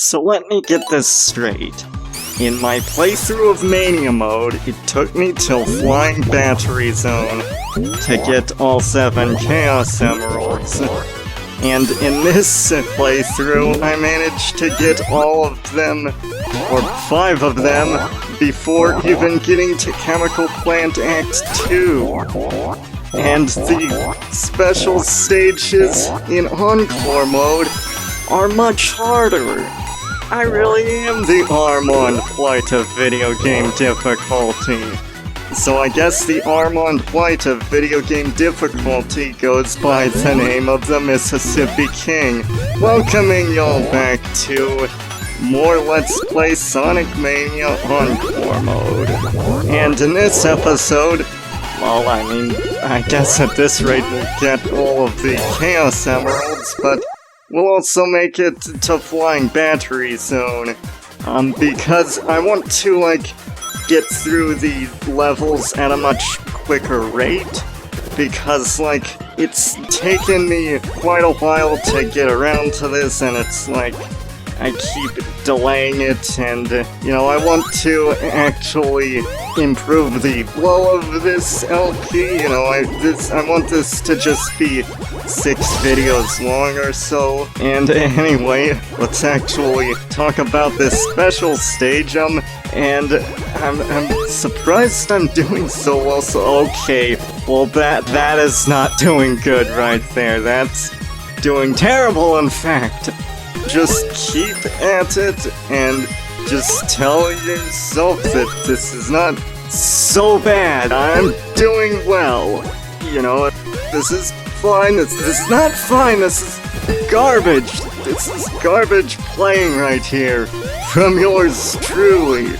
So let me get this straight. In my playthrough of Mania mode, it took me till Flying Battery Zone to get all 7 Chaos Emeralds. And in this playthrough, I managed to get all of them, or 5 of them, before even getting to Chemical Plant Act 2. And the special stages in Encore mode are much harder. I really am the Armond White of video game difficulty. So I guess the Armond White of video game difficulty goes by the name of the Mississippi King, welcoming y'all back to more Let's Play Sonic Mania Encore mode. And in this episode, well, I guess at this rate we'll get all of the Chaos Emeralds, but we'll also make it to Flying Battery Zone, because I want to, get through the levels at a much quicker rate, because, it's taken me quite a while to get around to this, and it's I keep delaying it, and, I want to actually improve the flow of this LP, I want this to just be 6 videos long or so. And anyway, let's actually talk about this special stage, and I'm surprised I'm doing so well, so okay, well that is not doing good right there, that's doing terrible in fact. Just keep at it, and just tell yourself that this is not so bad. I'm doing well. This is fine. This is not fine. This is garbage. This is garbage playing right here from yours truly.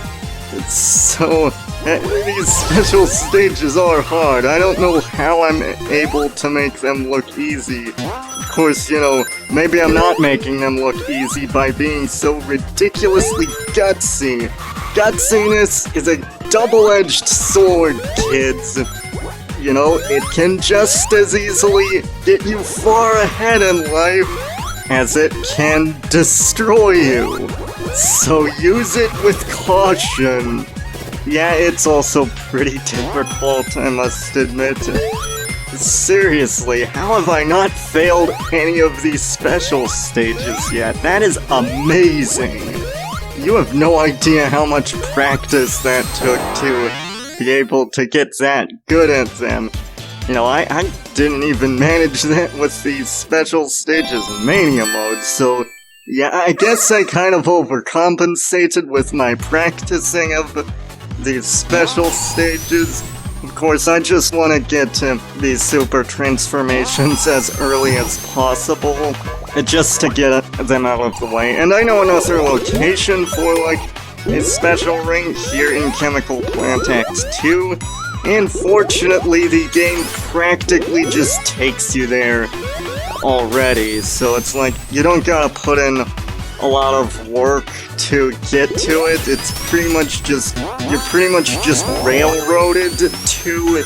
It's so... These special stages are hard. I don't know how I'm able to make them look easy. Of course, maybe I'm not making them look easy by being so ridiculously gutsy. Gutsiness is a double-edged sword, kids. It can just as easily get you far ahead in life as it can destroy you. So use it with caution. Yeah, it's also pretty difficult, I must admit. Seriously, how have I not failed any of these special stages yet? That is amazing! You have no idea how much practice that took to be able to get that good at them. I didn't even manage that with these special stages in Mania mode, so yeah, I guess I kind of overcompensated with my practicing of these special stages. Of course, I just want to get to these super transformations as early as possible, just to get them out of the way. And I know another location for, a special ring here in Chemical Plant Act 2, and fortunately the game practically just takes you there already, so it's you don't gotta put in a lot of work to get to it. It's pretty much just, you're pretty much just railroaded to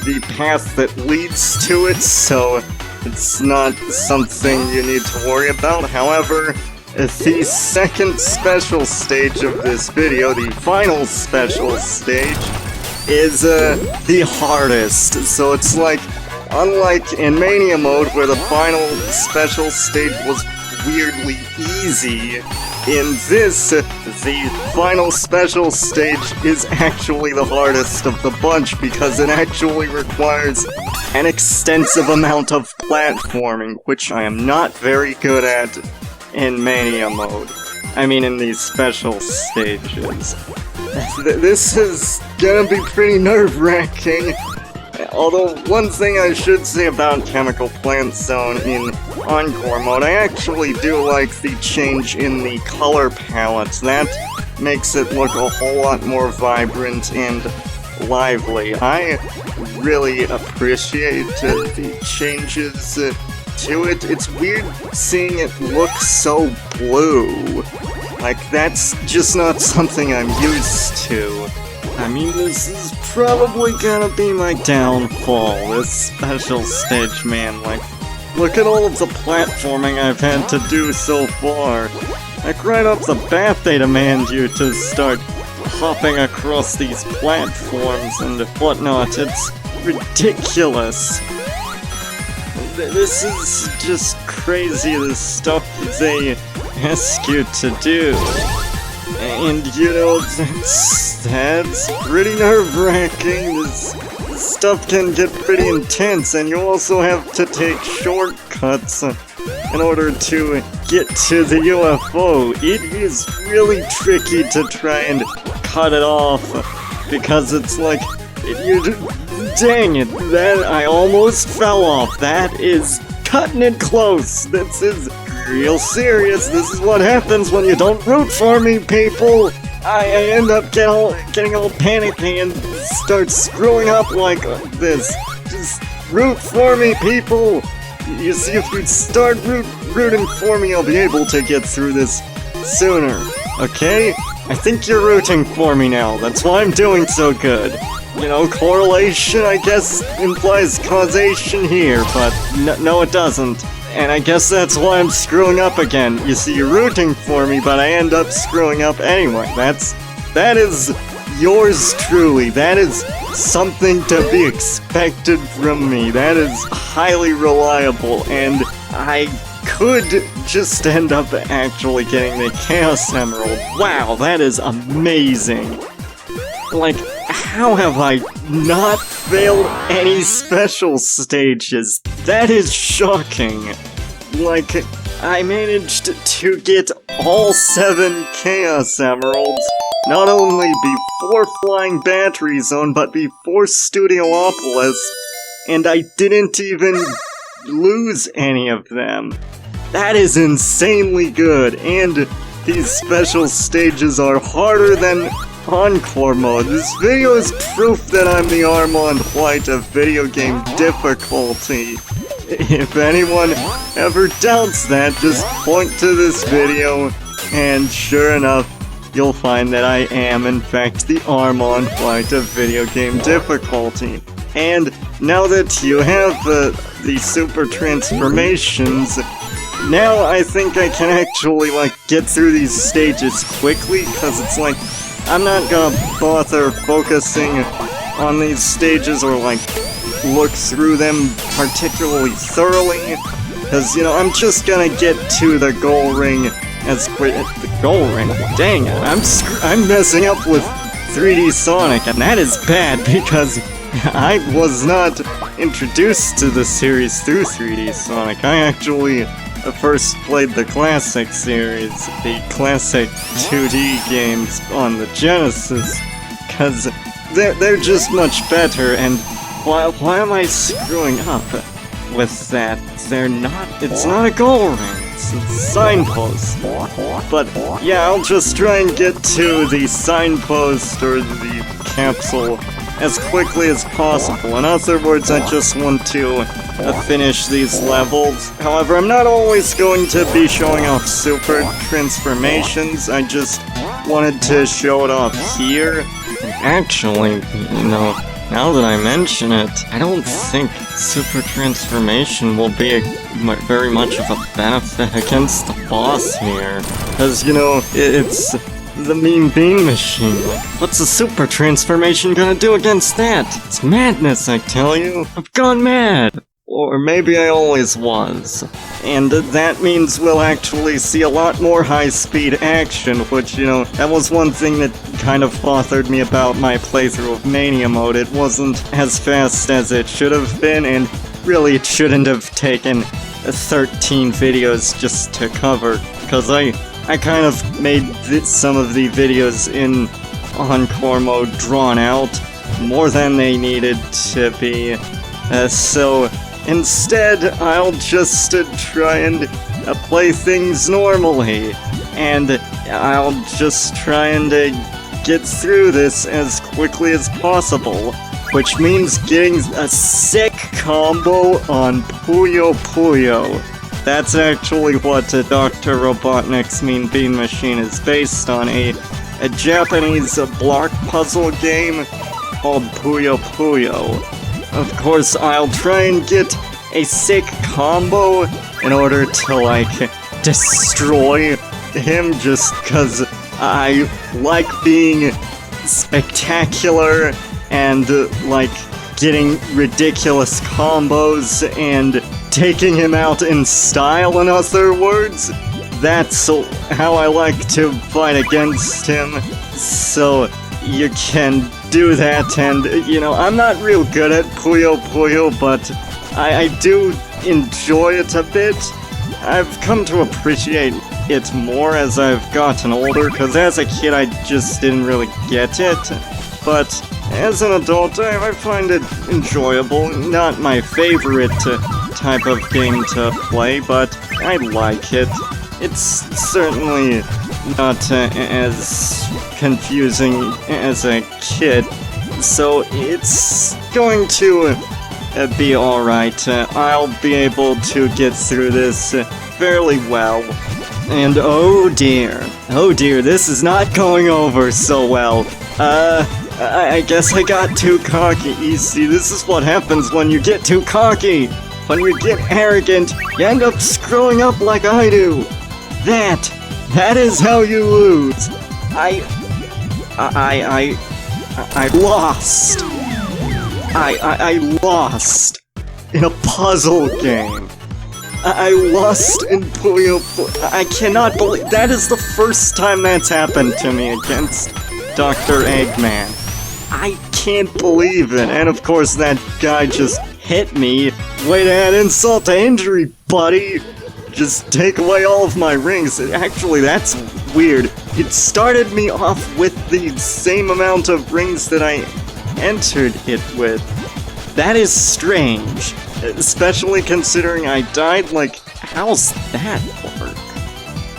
the path that leads to it, so it's not something you need to worry about. However, the second special stage of this video, the final special stage, is the hardest. So it's unlike in Mania mode where the final special stage was weirdly easy, in this, the final special stage is actually the hardest of the bunch because it actually requires an extensive amount of platforming, which I am not very good at in Mania mode. I mean in these special stages. This is gonna be pretty nerve-wracking. Although, one thing I should say about Chemical Plant Zone in Encore mode, I actually do like the change in the color palette. That makes it look a whole lot more vibrant and lively. I really appreciate the changes to it. It's weird seeing it look so blue. That's just not something I'm used to. I mean, this is probably gonna be my downfall, this special stage, man. Look at all of the platforming I've had to do so far. Like, right off the bat, they demand you to start hopping across these platforms and whatnot. It's ridiculous. This is just crazy, the stuff they ask you to do. And, you know, that's pretty nerve-wracking. This stuff can get pretty intense, and you also have to take shortcuts in order to get to the UFO. It is really tricky to try and cut it off, because it's like, dang it, that I almost fell off. That is cutting it close. This is real serious. This is what happens when you don't root for me, people. I end up getting all panicky and start screwing up like this. Just root for me, people. You see, if you start rooting for me, I'll be able to get through this sooner. Okay? I think you're rooting for me now. That's why I'm doing so good. You know, correlation, I guess, implies causation here, but no it doesn't. And I guess that's why I'm screwing up again. You see, you're rooting for me, but I end up screwing up anyway. That is yours truly. That is something to be expected from me. That is highly reliable, and I could just end up actually getting the Chaos Emerald. Wow, that is amazing. Like, how have I not failed any special stages? That is shocking. Like, I managed to get all 7 Chaos Emeralds, not only before Flying Battery Zone, but before Studiopolis, and I didn't even lose any of them. That is insanely good, and these special stages are harder than Encore mode. This video is proof that I'm the Armond White of video game difficulty. If anyone ever doubts that, just point to this video, and sure enough, you'll find that I am, in fact, the Armond White of video game difficulty. And now that you have the super transformations, now I think I can actually, like, get through these stages quickly, because it's like, I'm not gonna bother focusing on these stages or, like, look through them particularly thoroughly, because, you know, I'm just gonna get to the goal ring as quick. The goal ring? Dang it, I'm messing up with 3D Sonic, and that is bad, because I was not introduced to the series through 3D Sonic. I actually first played the classic series, the classic 2D games on the Genesis, because they're just much better, and why am I screwing up with that? It's not a goal ring, it's a signpost. But yeah, I'll just try and get to the signpost or the capsule as quickly as possible. In other words, I just want to finish these levels. However, I'm not always going to be showing off super transformations. I just wanted to show it off here. Actually, you know, now that I mention it, I don't think super transformation will be very much of a benefit against the boss here. Because, you know, it's the mean bean machine. What's a super transformation gonna do against that? It's madness, I tell you. I've gone mad. Or maybe I always was. And that means we'll actually see a lot more high-speed action, which, you know, that was one thing that kind of bothered me about my playthrough of Mania mode. It wasn't as fast as it should have been, and really it shouldn't have taken 13 videos just to cover, because I kind of made some of the videos in Encore mode drawn out, more than they needed to be, so instead I'll just try and play things normally, and I'll just try and get through this as quickly as possible, which means getting a sick combo on Puyo Puyo. That's actually what Dr. Robotnik's Mean Bean Machine is based on, a Japanese block puzzle game called Puyo Puyo. Of course, I'll try and get a sick combo in order to, like, destroy him just because I like being spectacular and, like, getting ridiculous combos and taking him out in style, in other words. That's how I like to fight against him, so you can do that, and, you know, I'm not real good at Puyo Puyo, but I do enjoy it a bit. I've come to appreciate it more as I've gotten older, because as a kid I just didn't really get it. But as an adult, I find it enjoyable. Not my favorite type of game to play, but I like it. It's certainly not as confusing as a kid, so it's going to be alright. I'll be able to get through this fairly well. And oh dear, this is not going over so well. I guess I got too cocky. You see, this is what happens when you get too cocky. When you get arrogant, you end up screwing up like I do. That is how you lose. I lost. I lost in a puzzle game. I lost in Puyo Puyo. I cannot believe that is the first time that's happened to me against Dr. Eggman. I can't believe it. And of course that guy just hit me. Way to add insult to injury, buddy. Just take away all of my rings. Actually, that's weird. It started me off with the same amount of rings that I entered it with. That is strange. Especially considering I died, like, how's that work?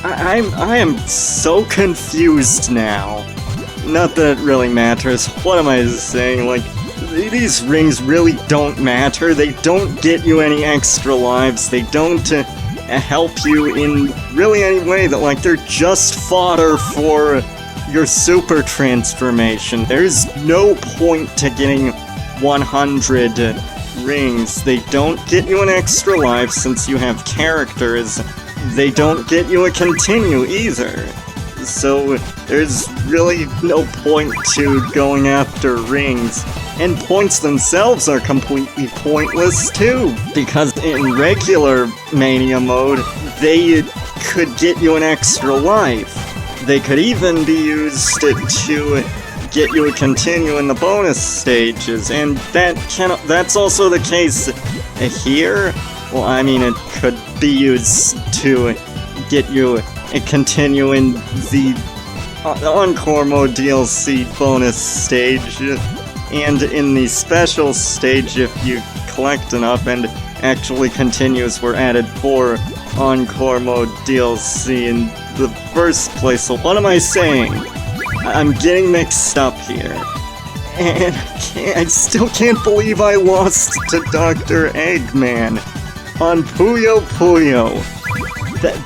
I am so confused now. Not that it really matters. What am I saying? Like, these rings really don't matter. They don't get you any extra lives. They don't help you in really any way. That, like, they're just fodder for your super transformation. There's no point to getting 100 rings. They don't get you an extra life since you have characters. They don't get you a continue either. So there's really no point to going after rings. And points themselves are completely pointless too, because in regular Mania mode, they could get you an extra life. They could even be used to get you a continue in the bonus stages, and that's also the case here. Well, I mean, it could be used to get you a continue in the Encore mode DLC bonus stage, and in the special stage if you collect enough, and actually continues were added for Encore mode DLC in the first place. So what am I saying? I'm getting mixed up here. And I still can't believe I lost to Dr. Eggman on Puyo Puyo.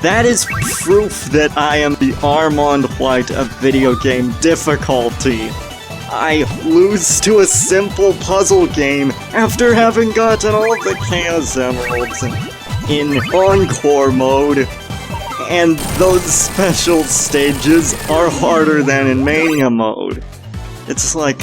That is proof that I am the Armond White of video game difficulty. I lose to a simple puzzle game after having gotten all of the Chaos Emeralds in Encore mode. And those special stages are harder than in Mania mode. It's like,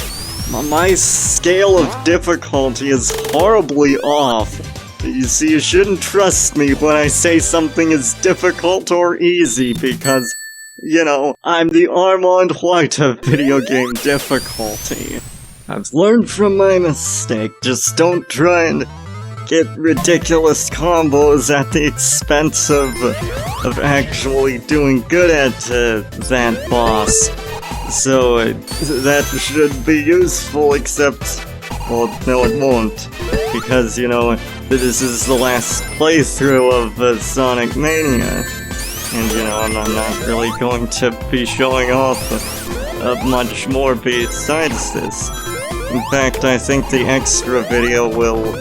my scale of difficulty is horribly off. You see, you shouldn't trust me when I say something is difficult or easy, because, you know, I'm the Armond White of video game difficulty. I've learned from my mistake. Just don't try and get ridiculous combos at the expense of actually doing good at that boss. So that should be useful, except, well, no it won't. Because, you know, this is the last playthrough of Sonic Mania. And, you know, I'm not really going to be showing off much more besides this. In fact, I think the extra video will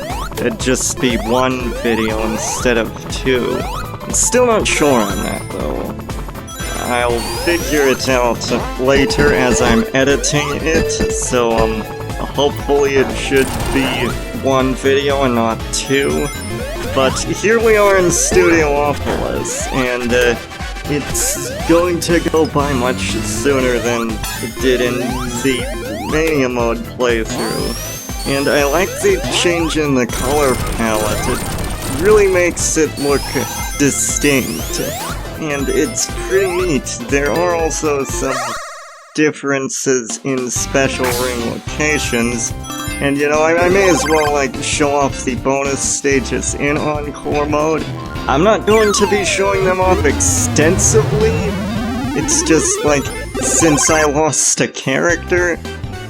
just be one video instead of two. I'm still not sure on that, though. I'll figure it out later as I'm editing it, so, hopefully it should be one video and not two. But here we are in Studiopolis, and, it's going to go by much sooner than it did in the Mania mode playthrough. And I like the change in the color palette. It really makes it look distinct. And it's pretty neat. There are also some differences in special ring locations. And you know, I may as well like show off the bonus stages in Encore mode. I'm not going to be showing them off extensively. It's just like, since I lost a character,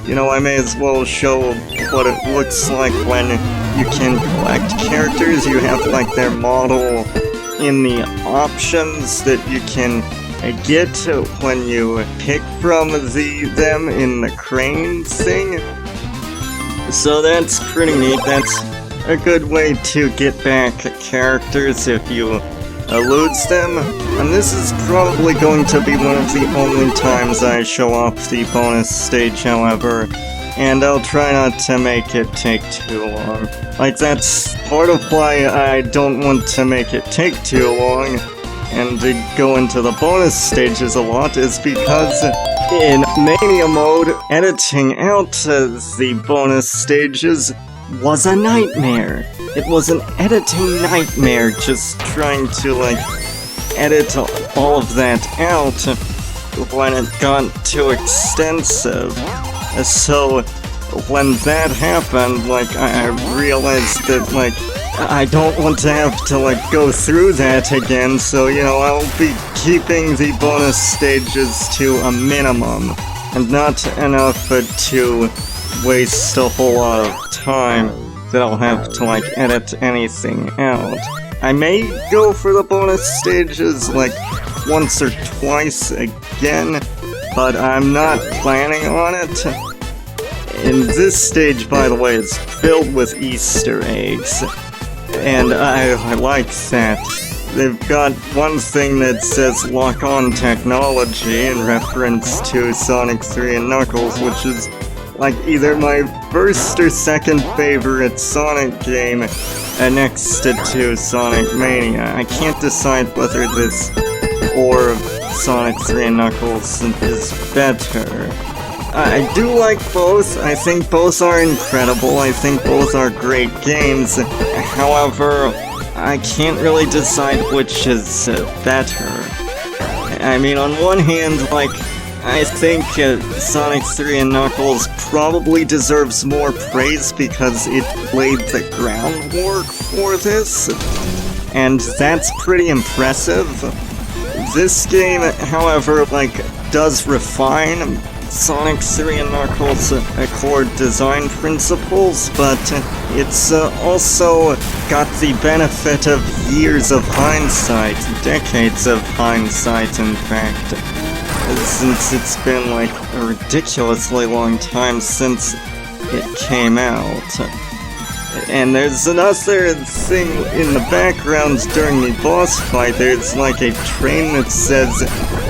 you know, I may as well show what it looks like when you can collect characters. You have like their model in the options that you can get when you pick from them in the crane thing. So that's pretty neat. That's a good way to get back characters if you lose them. And this is probably going to be one of the only times I show off the bonus stage, however. And I'll try not to make it take too long. Like, that's part of why I don't want to make it take too long and to go into the bonus stages a lot, is because in Mania mode, editing out the bonus stages was a nightmare. It was an editing nightmare, just trying to, like, edit all of that out when it got too extensive. So, when that happened, like, I realized that, like, I don't want to have to, like, go through that again, so, you know, I'll be keeping the bonus stages to a minimum, and not enough to waste a whole lot of time that I'll have to, like, edit anything out. I may go for the bonus stages, like, once or twice again, but I'm not planning on it. And this stage, by the way, is filled with Easter eggs. And I like that. They've got one thing that says lock-on technology in reference to Sonic 3 and Knuckles, which is like either my first or second favorite Sonic game next to Sonic Mania. I can't decide whether this or Sonic 3 and Knuckles is better. I do like both. I think both are incredible. I think both are great games. However, I can't really decide which is better. I mean, on one hand, like, I think Sonic 3 and Knuckles probably deserves more praise because it laid the groundwork for this, and that's pretty impressive. This game, however, like, does refine Sonic 3 and Knuckles' core design principles, but it's also got the benefit of years of hindsight, decades of hindsight, in fact, since it's been like a ridiculously long time since it came out. And there's another thing in the background during the boss fight. There's like a train that says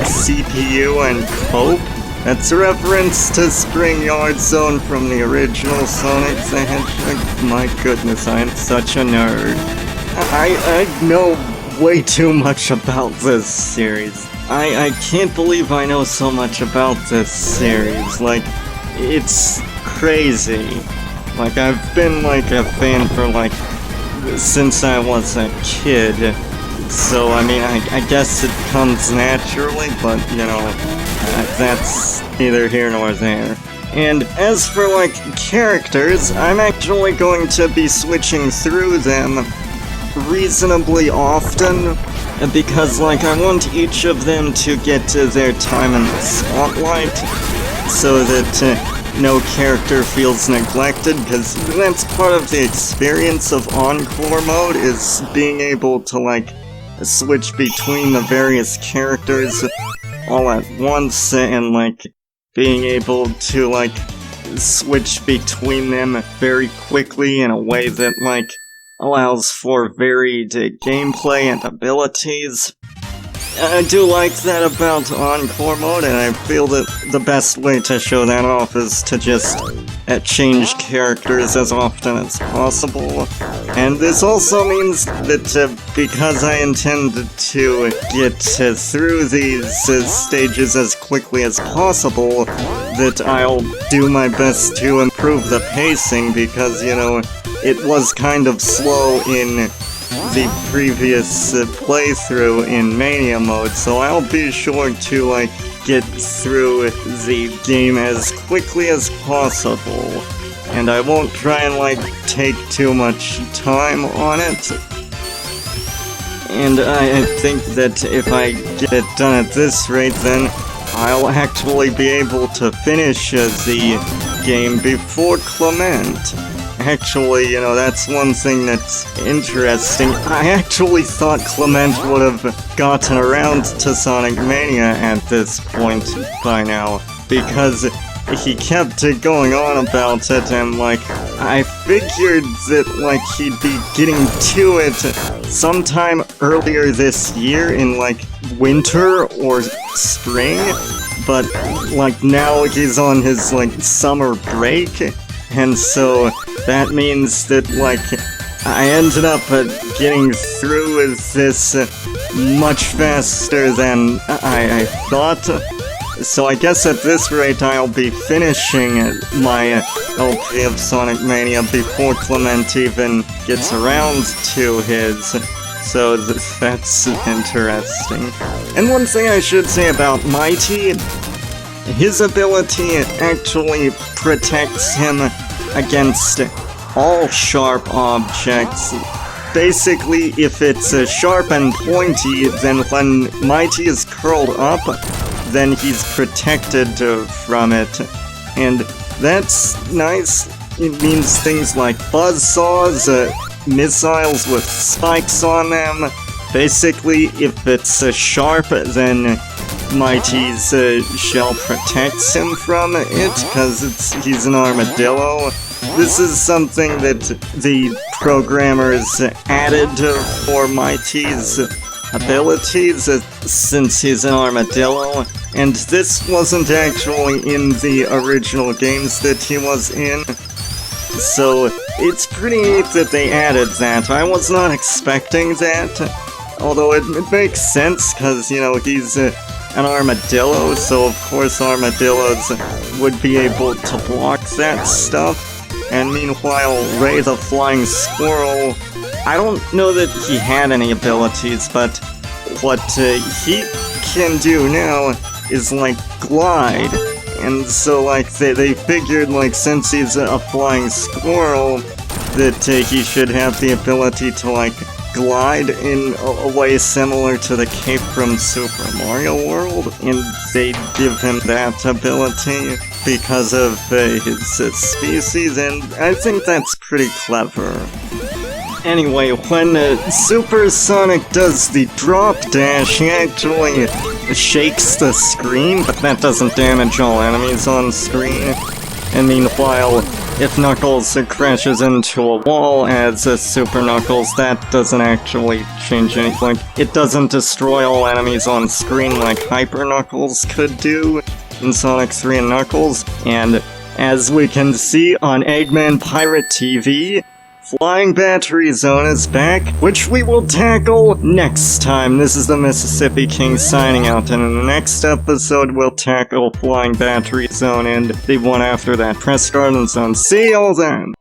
CPU and Cope. That's a reference to Springyard Zone from the original Sonic the Hedgehog. My goodness, I am such a nerd. I know way too much about this series. I can't believe I know so much about this series. Like, it's crazy. Like, I've been like a fan for like since I was a kid. So, I mean, I guess it comes naturally, but, you know, that's neither here nor there. And as for, like, characters, I'm actually going to be switching through them reasonably often, because, like, I want each of them to get to their time in the spotlight, so that no character feels neglected, because that's part of the experience of Encore mode, is being able to, like, switch between the various characters all at once, and like being able to like switch between them very quickly in a way that like allows for varied gameplay and abilities. I do like that about Encore mode, and I feel that the best way to show that off is to just change characters as often as possible. And this also means that because I intend to get through these stages as quickly as possible, that I'll do my best to improve the pacing because, you know, it was kind of slow in the previous playthrough in Mania mode, so I'll be sure to, like, get through the game as quickly as possible. And I won't try and, like, take too much time on it. And I think that if I get it done at this rate, then I'll actually be able to finish the game before Clement. Actually, you know, that's one thing that's interesting. I actually thought Clement would have gotten around to Sonic Mania at this point by now, because he kept going on about it, and, like, I figured that, like, he'd be getting to it sometime earlier this year in, like, winter or spring, but, like, now he's on his, like, summer break, and so that means that, like, I ended up getting through with this much faster than I thought. So I guess at this rate I'll be finishing my LP of Sonic Mania before Clement even gets around to his. So that's interesting. And one thing I should say about Mighty, his ability actually protects him against all sharp objects. Basically, if it's sharp and pointy, then when Mighty is curled up, then he's protected from it. And that's nice. It means things like buzzsaws, missiles with spikes on them. Basically, if it's sharp, then Mighty's shell protects him from it, because he's an armadillo. This is something that the programmers added for Mighty's abilities, since he's an armadillo, and this wasn't actually in the original games that he was in. So it's pretty neat that they added that. I was not expecting that, although it makes sense, because, you know, he's an armadillo, so of course armadillos would be able to block that stuff. And meanwhile, Ray the Flying Squirrel, I don't know that he had any abilities, but what he can do now is, like, glide. And so, like, they figured, like, since he's a flying squirrel, that he should have the ability to, like, glide in a way similar to the cape from Super Mario World, and they give him that ability because of his species, and I think that's pretty clever. Anyway, when Super Sonic does the drop dash, he actually shakes the screen, but that doesn't damage all enemies on screen. And meanwhile, if Knuckles crashes into a wall as Super Knuckles, that doesn't actually change anything. It doesn't destroy all enemies on screen like Hyper Knuckles could do in Sonic 3 and Knuckles. And as we can see on Eggman Pirate TV, Flying Battery Zone is back, which we will tackle next time. This is the Mississippi King signing out, and in the next episode we'll tackle Flying Battery Zone and the one after that, Press Garden Zone. See y'all then!